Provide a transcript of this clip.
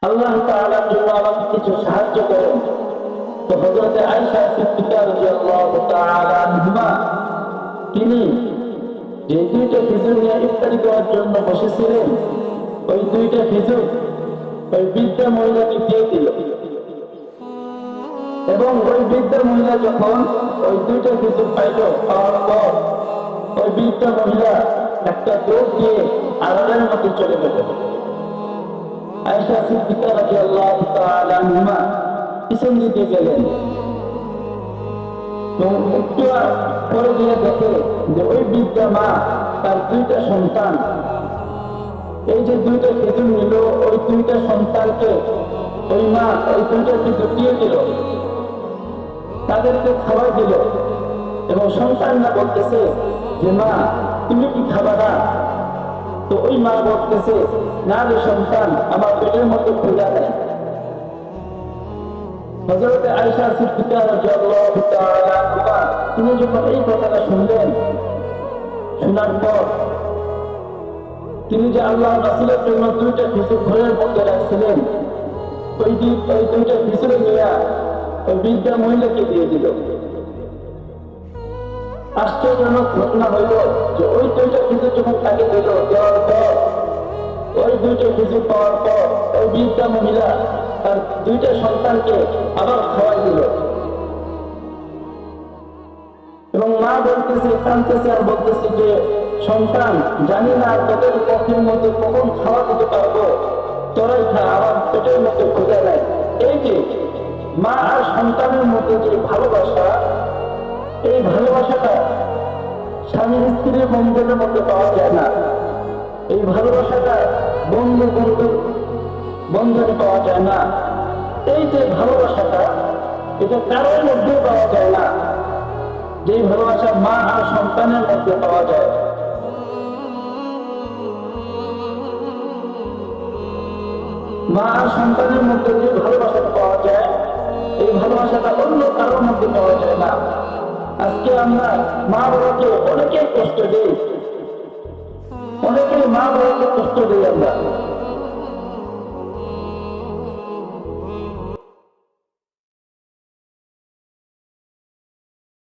আল্লাহ তাআলার জন্য আমাকে কিছু সাহায্য করেন। তো হযরত আয়েশা সিদ্দিকা রাদিয়াল্লাহু তাআলা আনহা তিনি যে দুইটা খেজুর নিয়ে ইফতারি করার জন্য বসেছিলেন, ওই দুইটা খেজুর ওই বৃদ্ধা মহিলাকে দিয়ে দিল। এবং ওই বৃদ্ধা মহিলা যখন ওই দুইটা খেজুর পাইল, পাওয়ার পর ওই বৃদ্ধা মহিলা একটা দৌড় দিয়ে আড়ালের মধ্যে চলে গেল। আয়েশা সিদ্দিকা রাদিয়াল্লাহু তাআলা আনহা পিছন দিকে গেলেন এবং একটু পরে গিয়ে দেখে যে ওই বৃদ্ধা মা তার দুইটা সন্তান, এই যে দুইটা খেজুর নিল, ওই দুইটা সন্তানকে ওই মা ওই দুইটা খেজুর দিয়ে দিল, তাদেরকে খাবার দিল। এবং সন্তানরা বলতেছে যে মা তুমি কি খাবা না? তো ওই মা বলতেছে না রে সন্তান, আমার পেটের মধ্যে ক্ষুধা নেই। হযরত আয়েশা সিদ্দিকা রাদিয়াল্লাহু তাআলা আনহা তিনি যখন এই কথাটা শুনলেন, শোনার পর তিনি যে আল্লাহ রাসূলের জন্য দুইটা খেজুর ঘরের মধ্যে রাখছিলেন, ওই দুইটা খেজুর নিয়ে ওই বৃদ্ধা মহিলাকে দিয়ে দিল। আশ্চর্যজনক ঘটনা হইল যে ওই দুইটা খেজুর যখন তাকে দিল, দেওয়ার পর ওই দুইটা খেজুর পাওয়ার পর ওই বৃদ্ধা মহিলা তার দুইটা সন্তানকে আবার খাওয়াই দিল। এবং মা বলতেছে, কাঁদতেছে আর বলতেছে যে সন্তান, জানি না তোদের পথের মধ্যে কখন খাওয়া দিতে পারবো, তোরাই খা, আমার পেটের মধ্যে ক্ষুধা নাই। এই যে মা আর সন্তানের মধ্যে যে ভালোবাসা, এই ভালোবাসাটা স্বামী স্ত্রীর বন্ধনের মধ্যে পাওয়া যায় না। এই ভালোবাসাটা বন্ধু বন্ধুর বন্ধনে পাওয়া যায় না। এই যে ভালোবাসাটা, এটা কারোর মধ্যে পাওয়া যায় না, যে ভালোবাসা মা আর সন্তানের মধ্যে পাওয়া যায়। মা আর সন্তানের মধ্যে যে ভালোবাসাটা পাওয়া যায়, এই ভালোবাসাটা অন্য কারোর মধ্যে পাওয়া যায় না। আজকে আমরা মা বাবাকে অনেকেই কষ্ট দিই, অনেকেই মা বাবাকে কষ্ট দিই আমরা।